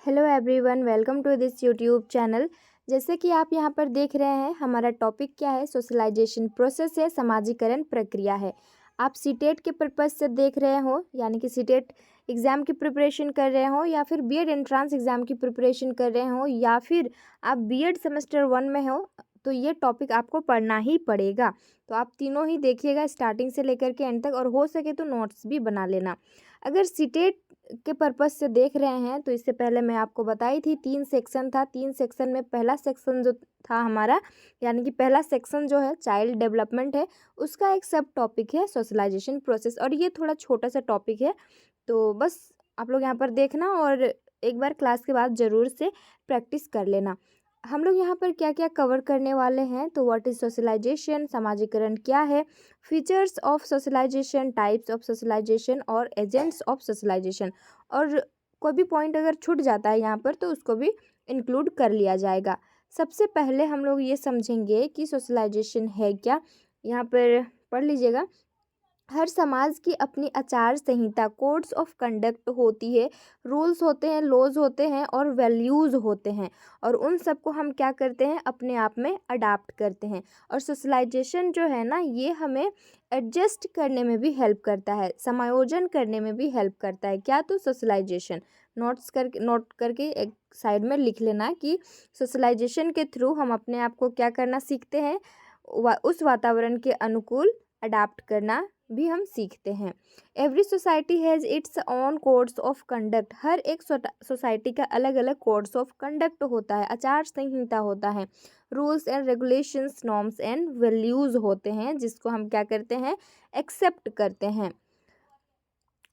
Hello everyone, welcome to this YouTube channel. जैसे कि आप यहाँ पर देख रहे हैं, हमारा टॉपिक क्या है, सोशलाइजेशन प्रोसेस है, समाजीकरण प्रक्रिया है। आप सीटेट के पर्पज़ से देख रहे हो, यानी कि सीटेट एग्ज़ाम की प्रिपरेशन कर रहे हो, या फिर बीएड एंट्रांस एग्ज़ाम की प्रिपरेशन कर रहे हो, या फिर आप बीएड सेमेस्टर 1 में हो, तो ये टॉपिक आपको पढ़ना ही पड़ेगा। तो आप तीनों ही देखिएगा स्टार्टिंग से लेकर के एंड तक, और हो सके तो नोट्स भी बना लेना। अगर सीटेट के पर्पज़ से देख रहे हैं तो इससे पहले मैं आपको बताई थी 3 सेक्शन था। 3 सेक्शन में पहला सेक्शन जो था हमारा, यानी कि पहला सेक्शन जो है चाइल्ड डेवलपमेंट है, उसका एक सब टॉपिक है सोशलाइजेशन प्रोसेस। और ये थोड़ा छोटा सा टॉपिक है, तो बस आप लोग यहाँ पर देखना और एक बार क्लास के बाद ज़रूर से प्रैक्टिस कर लेना। हम लोग यहाँ पर क्या क्या कवर करने वाले हैं, तो व्हाट इज़ सोशलाइजेशन, समाजीकरण क्या है, features of socialisation, types of socialisation और एजेंट्स ऑफ सोशलाइजेशन। और कोई भी पॉइंट अगर छूट जाता है यहाँ पर तो उसको भी इंक्लूड कर लिया जाएगा। सबसे पहले हम लोग ये समझेंगे कि सोशलाइजेशन है क्या। यहाँ पर पढ़ लीजिएगा। हर समाज की अपनी आचार संहिता, कोड्स ऑफ कंडक्ट होती है, रूल्स होते हैं, लॉज होते हैं और वैल्यूज़ होते हैं, और उन सबको हम क्या करते हैं, अपने आप में अडाप्ट करते हैं। और सोशलाइजेशन जो है ना, ये हमें एडजस्ट करने में भी हेल्प करता है, समायोजन करने में भी हेल्प करता है। क्या? तो सोशलाइजेशन नोट करके एक साइड में लिख लेना कि सोशलाइजेशन के थ्रू हम अपने आप को क्या करना सीखते हैं, उस वातावरण के अनुकूल अडाप्ट करना भी हम सीखते हैं। Every society has its own codes of conduct. हर एक सोसाइटी का अलग अलग कोड्स ऑफ कंडक्ट होता है, आचार संहिता होता है, rules and regulations, norms and values होते हैं, जिसको हम क्या करते हैं, एक्सेप्ट करते हैं।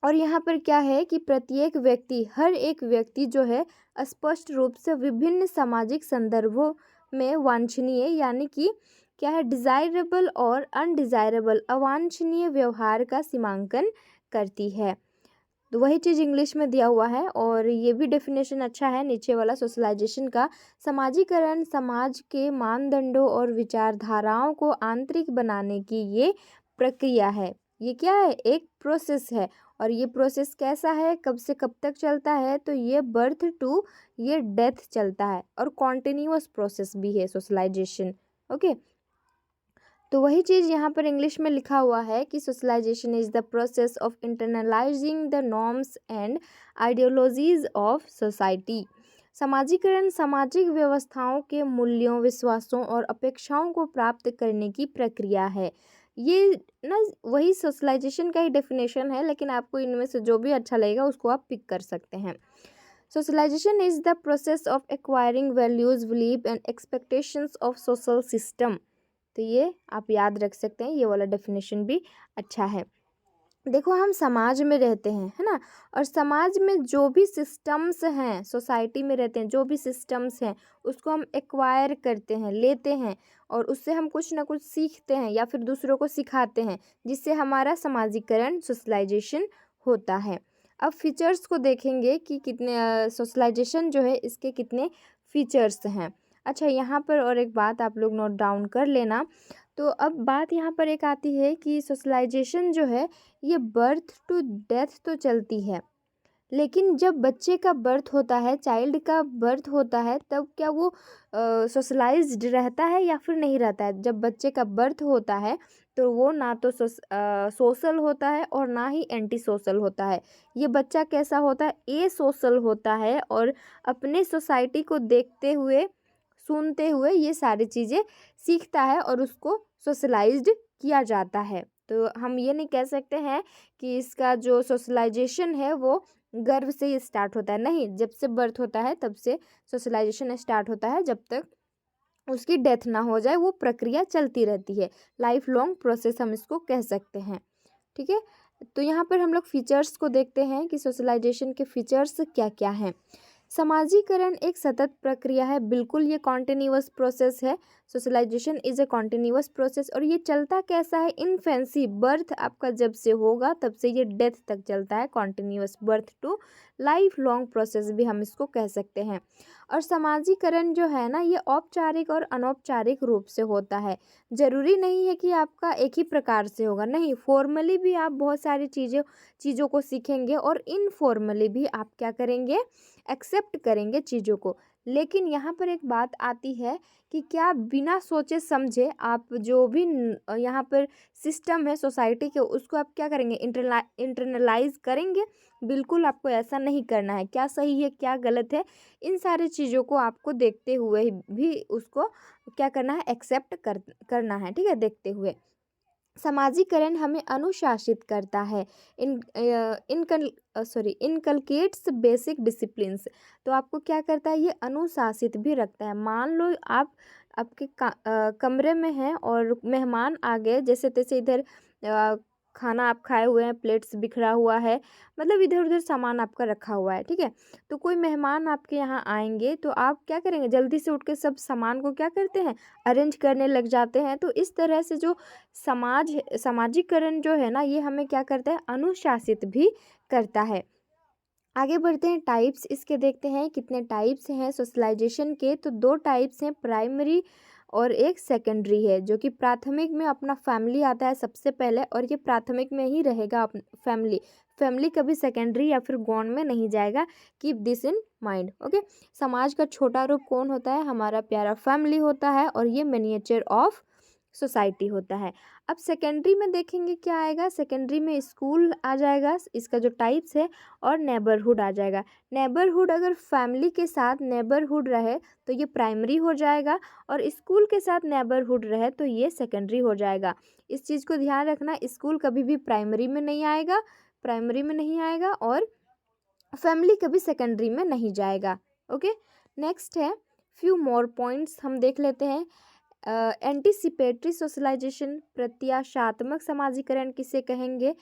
और यहाँ पर क्या है कि प्रत्येक व्यक्ति, हर एक व्यक्ति जो है, स्पष्ट रूप से विभिन्न सामाजिक संदर्भों में वांछनीय, यानी कि क्या है, डिज़ायरेबल और अनडिज़ायरेबल, अवांछनीय व्यवहार का सीमांकन करती है। तो वही चीज़ इंग्लिश में दिया हुआ है, और ये भी डेफिनेशन अच्छा है नीचे वाला सोशलाइजेशन का। समाजीकरण समाज के मानदंडों और विचारधाराओं को आंतरिक बनाने की ये प्रक्रिया है। ये क्या है, एक प्रोसेस है। और ये प्रोसेस कैसा है, कब से कब तक चलता है, तो ये बर्थ टू ये डेथ चलता है, और कॉन्टिन्यूअस प्रोसेस भी है सोशलाइजेशन। ओके, तो वही चीज़ यहाँ पर इंग्लिश में लिखा हुआ है कि socialisation is the process of internalising the norms and ideologies of society. समाजीकरण सामाजिक व्यवस्थाओं के मूल्यों, विश्वासों और अपेक्षाओं को प्राप्त करने की प्रक्रिया है। ये ना वही सोशलाइजेशन का ही डेफिनेशन है, लेकिन आपको इनमें से जो भी अच्छा लगेगा उसको आप पिक कर सकते हैं। Socialisation is the process of acquiring values, believe and expectations of social system. तो ये आप याद रख सकते हैं, ये वाला डेफिनेशन भी अच्छा है। देखो, हम समाज में रहते हैं, है ना, और समाज में जो भी सिस्टम्स हैं, सोसाइटी में रहते हैं, जो भी सिस्टम्स हैं, उसको हम एक्वायर करते हैं, लेते हैं, और उससे हम कुछ ना कुछ सीखते हैं या फिर दूसरों को सिखाते हैं, जिससे हमारा समाजीकरण, सोशलाइजेशन होता है। अब फीचर्स को देखेंगे कि कितने सोशलाइजेशन जो है, इसके कितने फीचर्स हैं। अच्छा, यहाँ पर और एक बात आप लोग नोट डाउन कर लेना। तो अब बात यहाँ पर एक आती है कि सोशलाइजेशन जो है, ये बर्थ टू डेथ तो चलती है, लेकिन जब बच्चे का बर्थ होता है, चाइल्ड का बर्थ होता है, तब क्या वो सोशलाइज्ड रहता है या फिर नहीं रहता है। जब बच्चे का बर्थ होता है तो वो ना तो सोशल होता है और ना ही एंटी सोशल होता है। ये बच्चा कैसा होता है, ए सोशल होता है, और अपने सोसाइटी को देखते हुए, सुनते हुए ये सारी चीज़ें सीखता है, और उसको सोशलाइज्ड किया जाता है। तो हम ये नहीं कह सकते हैं कि इसका जो सोशलाइजेशन है वो गर्भ से ही स्टार्ट होता है। नहीं, जब से बर्थ होता है तब से सोशलाइजेशन स्टार्ट होता है, जब तक उसकी डेथ ना हो जाए वो प्रक्रिया चलती रहती है। लाइफ लॉन्ग प्रोसेस हम इसको कह सकते हैं। ठीक है, तो यहाँ पर हम लोग फीचर्स को देखते हैं कि सोशलाइजेशन के फीचर्स क्या क्या हैं। समाजीकरण एक सतत प्रक्रिया है, बिल्कुल ये कॉन्टिन्यूअस प्रोसेस है। Socialisation is a continuous process, और ये चलता कैसा है, इनफेंसी, बर्थ आपका जब से होगा तब से ये डेथ तक चलता है, continuous birth to life long process भी हम इसको कह सकते हैं। और समाजीकरण जो है ना, ये औपचारिक और अनौपचारिक रूप से होता है। ज़रूरी नहीं है कि आपका एक ही प्रकार से होगा, नहीं, फॉर्मली भी आप बहुत सारी चीज़ों को सीखेंगे और इनफॉर्मली भी आप क्या करेंगे, एक्सेप्ट करेंगे चीज़ों को। लेकिन यहाँ पर एक बात आती है कि क्या बिना सोचे समझे आप जो भी यहाँ पर सिस्टम है सोसाइटी के, उसको आप क्या करेंगे, इंटरनलाइज करेंगे? बिल्कुल आपको ऐसा नहीं करना है। क्या सही है क्या गलत है, इन सारी चीज़ों को आपको देखते हुए भी उसको क्या करना है, एक्सेप्ट करना है, ठीक है, देखते हुए। समाजीकरण हमें अनुशासित करता है, इनकलकेट्स बेसिक डिसिप्लिन्स। तो आपको क्या करता है, ये अनुशासित भी रखता है। मान लो आप आपके कमरे में हैं और मेहमान आ गए, जैसे तैसे इधर खाना आप खाए हुए हैं, प्लेट्स बिखरा हुआ है, मतलब इधर उधर सामान आपका रखा हुआ है, ठीक है। तो कोई मेहमान आपके यहाँ आएंगे तो आप क्या करेंगे, जल्दी से उठ के सब सामान को क्या करते हैं, अरेंज करने लग जाते हैं। तो इस तरह से जो सामाजिकरण जो है ना, ये हमें क्या करता है, अनुशासित भी करता है। आगे बढ़ते हैं, टाइप्स इसके देखते हैं कितने टाइप्स हैं सोशलाइजेशन के। तो 2 टाइप्स हैं, प्राइमरी और एक सेकेंडरी है। जो कि प्राथमिक में अपना फैमिली आता है सबसे पहले, और ये प्राथमिक में ही रहेगा फैमिली कभी सेकेंडरी या फिर गौण में नहीं जाएगा। Keep this in mind, okay. समाज का छोटा रूप कौन होता है, हमारा प्यारा फैमिली होता है, और ये मिनिएचर ऑफ सोसाइटी होता है। अब सेकेंडरी में देखेंगे क्या आएगा, सेकेंडरी में स्कूल आ जाएगा, इसका जो टाइप्स है, और नेबरहुड आ जाएगा। नेबरहुड अगर फैमिली के साथ नेबरहुड रहे तो ये प्राइमरी हो जाएगा, और स्कूल के साथ नेबरहुड रहे तो ये सेकेंडरी हो जाएगा। इस चीज़ को ध्यान रखना, स्कूल कभी भी प्राइमरी में नहीं आएगा, और फैमिली कभी सेकेंडरी में नहीं जाएगा, ओके। नेक्स्ट है, फ्यू मोर पॉइंट्स हम देख लेते हैं। एंटीसिपेटरी सोशलाइजेशन, प्रत्याशात्मक समाजीकरण किसे कहेंगे।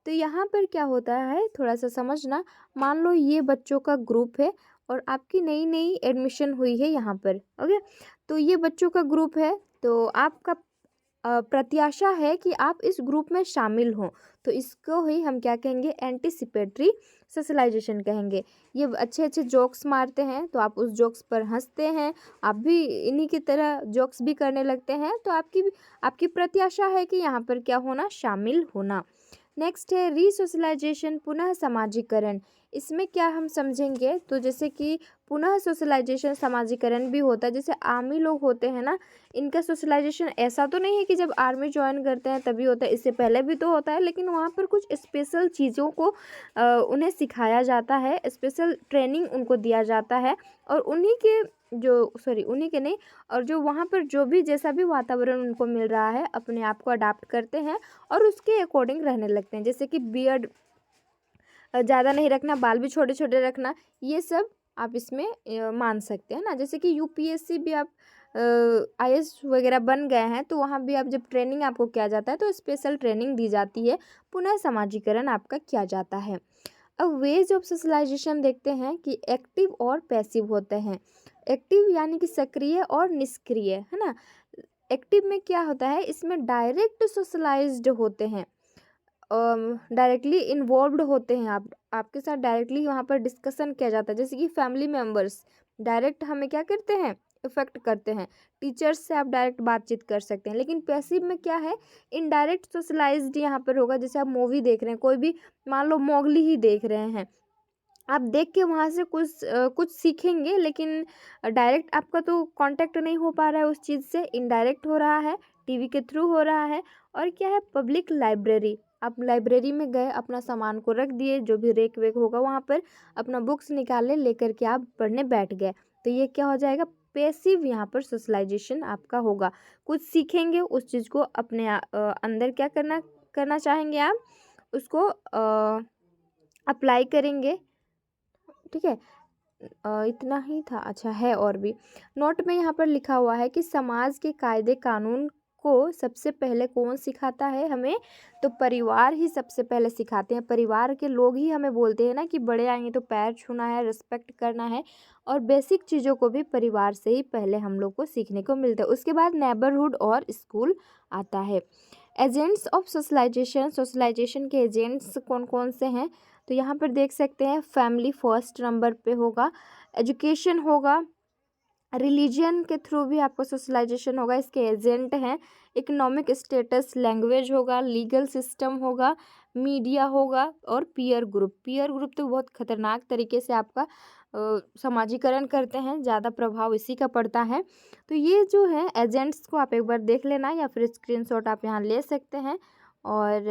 तो यहाँ पर क्या होता है, थोड़ा सा समझना। मान लो ये बच्चों का ग्रुप है और आपकी नई नई एडमिशन हुई है यहाँ पर, ओके। तो ये बच्चों का ग्रुप है, तो आपका प्रत्याशा है कि आप इस ग्रुप में शामिल हों, तो इसको ही हम क्या कहेंगे, एंटीसिपेटरी सोशलाइजेशन कहेंगे। ये अच्छे अच्छे जोक्स मारते हैं तो आप उस जोक्स पर हंसते हैं, आप भी इन्हीं की तरह जोक्स भी करने लगते हैं, तो आपकी प्रत्याशा है कि यहाँ पर क्या होना, शामिल होना। नेक्स्ट है रीसोशलाइजेशन, पुनः समाजीकरण। इसमें क्या हम समझेंगे, तो जैसे कि पुनः सोशलाइजेशन समाजीकरण भी होता है। जैसे आर्मी लोग होते हैं ना, इनका सोशलाइजेशन ऐसा तो नहीं है कि जब आर्मी ज्वाइन करते हैं तभी होता है, इससे पहले भी तो होता है, लेकिन वहाँ पर कुछ स्पेशल चीज़ों को उन्हें सिखाया जाता है, स्पेशल ट्रेनिंग उनको दिया जाता है, और उन्हीं के नहीं, और जो वहाँ पर जो भी जैसा भी वातावरण उनको मिल रहा है, अपने आप को अडाप्ट करते हैं और उसके अकॉर्डिंग रहने लगते हैं। जैसे कि बियर्ड ज़्यादा नहीं रखना, बाल भी छोटे छोटे रखना, ये सब आप इसमें मान सकते हैं ना। जैसे कि यूपीएससी भी आप आईएएस वगैरह बन गए हैं, तो वहाँ भी आप जब ट्रेनिंग आपको किया जाता है तो स्पेशल ट्रेनिंग दी जाती है, पुनः समाजीकरण आपका किया जाता है। अब वेज ऑफ सोशलाइजेशन देखते हैं कि एक्टिव और पैसिव होते हैं। एक्टिव यानी कि सक्रिय और निष्क्रिय, है ना। एक्टिव में क्या होता है, इसमें डायरेक्ट सोशलाइज्ड होते हैं, डायरेक्टली इन्वॉल्व्ड होते हैं, आपके साथ डायरेक्टली वहाँ पर डिस्कशन किया जाता है। जैसे कि फैमिली मेम्बर्स डायरेक्ट हमें क्या करते हैं, इफेक्ट करते हैं। टीचर्स से आप डायरेक्ट बातचीत कर सकते हैं। लेकिन पैसिव में क्या है, इनडायरेक्ट सोशलाइज्ड यहाँ पर होगा। जैसे आप मूवी देख रहे हैं, कोई भी मान लो मोगली ही देख रहे हैं, आप देख के वहाँ से कुछ सीखेंगे, लेकिन डायरेक्ट आपका तो कांटेक्ट नहीं हो पा रहा है उस चीज़ से, इनडायरेक्ट हो रहा है, टीवी के थ्रू हो रहा है। और क्या है, पब्लिक लाइब्रेरी, आप लाइब्रेरी में गए, अपना सामान को रख दिए, जो भी रेक वेक होगा वहाँ पर अपना बुक्स निकाले, लेकर के आप पढ़ने बैठ गए, तो ये क्या हो जाएगा, पैसिव यहाँ पर सोशलाइजेशन आपका होगा। कुछ सीखेंगे, उस चीज़ को अपने अंदर क्या करना चाहेंगे, आप उसको अप्लाई करेंगे, ठीक है। इतना ही था, अच्छा है और भी। नोट में यहाँ पर लिखा हुआ है कि समाज के कायदे कानून को सबसे पहले कौन सिखाता है हमें, तो परिवार ही सबसे पहले सिखाते हैं। परिवार के लोग ही हमें बोलते हैं ना कि बड़े आएंगे तो पैर छूना है, रिस्पेक्ट करना है, और बेसिक चीज़ों को भी परिवार से ही पहले हम लोग को सीखने को मिलता है। उसके बाद नेबरहुड और स्कूल आता है। एजेंट्स ऑफ सोशलाइजेशन, सोशलाइजेशन के एजेंट्स कौन कौन से हैं, तो यहाँ पर देख सकते हैं फैमिली फर्स्ट नंबर पे होगा, एजुकेशन होगा, रिलीजन के थ्रू भी आपको सोशलाइजेशन होगा, इसके एजेंट हैं, इकोनॉमिक स्टेटस, लैंग्वेज होगा, लीगल सिस्टम होगा, मीडिया होगा और पीयर ग्रुप तो बहुत खतरनाक तरीके से आपका समाजीकरण करते हैं, ज़्यादा प्रभाव इसी का पड़ता है। तो ये जो है एजेंट्स को आप एक बार देख लेना या फिर स्क्रीनशॉट आप यहाँ ले सकते हैं और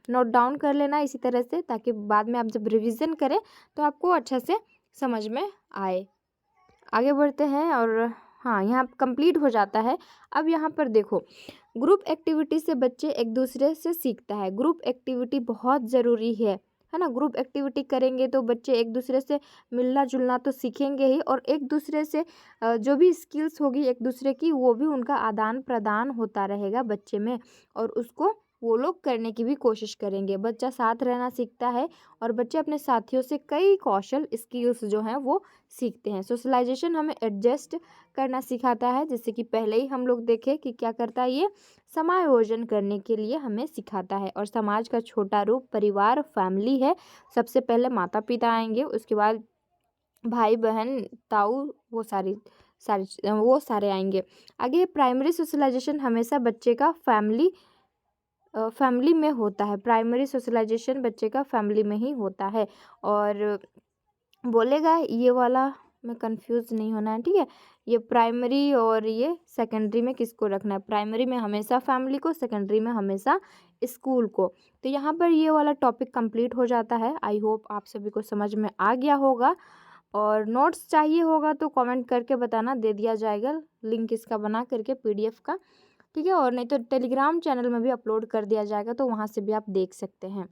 नोट डाउन कर लेना इसी तरह से, ताकि बाद में आप जब रिवीजन करें तो आपको अच्छा से समझ में आए। आगे बढ़ते हैं और हाँ, यहाँ कंप्लीट हो जाता है। अब यहाँ पर देखो, ग्रुप एक्टिविटी से बच्चे एक दूसरे से सीखता है। ग्रुप एक्टिविटी बहुत ज़रूरी है ना। ग्रुप एक्टिविटी करेंगे तो बच्चे एक दूसरे से मिलना जुलना तो सीखेंगे ही, और एक दूसरे से जो भी स्किल्स होगी एक दूसरे की, वो भी उनका आदान प्रदान होता रहेगा बच्चे में, और उसको वो लोग करने की भी कोशिश करेंगे। बच्चा साथ रहना सीखता है और बच्चे अपने साथियों से कई कौशल स्किल्स जो हैं वो सीखते हैं। सोशलाइजेशन हमें एडजस्ट करना सिखाता है, जैसे कि पहले ही हम लोग देखे कि क्या करता है, ये समायोजन करने के लिए हमें सिखाता है। और समाज का छोटा रूप परिवार फैमिली है। सबसे पहले माता पिता आएंगे, उसके बाद भाई बहन ताऊ, वो सारे आएंगे। आगे प्राइमरी सोशलाइजेशन हमेशा बच्चे का फैमिली में होता है। प्राइमरी सोशलाइजेशन बच्चे का फैमिली में ही होता है। और बोलेगा ये वाला में कंफ्यूज नहीं होना है, ठीक है। ये प्राइमरी और ये सेकेंडरी में किसको रखना है, प्राइमरी में हमेशा फैमिली को, सेकेंडरी में हमेशा स्कूल को। तो यहाँ पर ये वाला टॉपिक कंप्लीट हो जाता है। आई होप आप सभी को समझ में आ गया होगा। और नोट्स चाहिए होगा तो कमेंट करके बताना, दे दिया जाएगा लिंक इसका बना करके PDF का, ठीक है। और नहीं तो टेलीग्राम चैनल में भी अपलोड कर दिया जाएगा, तो वहाँ से भी आप देख सकते हैं।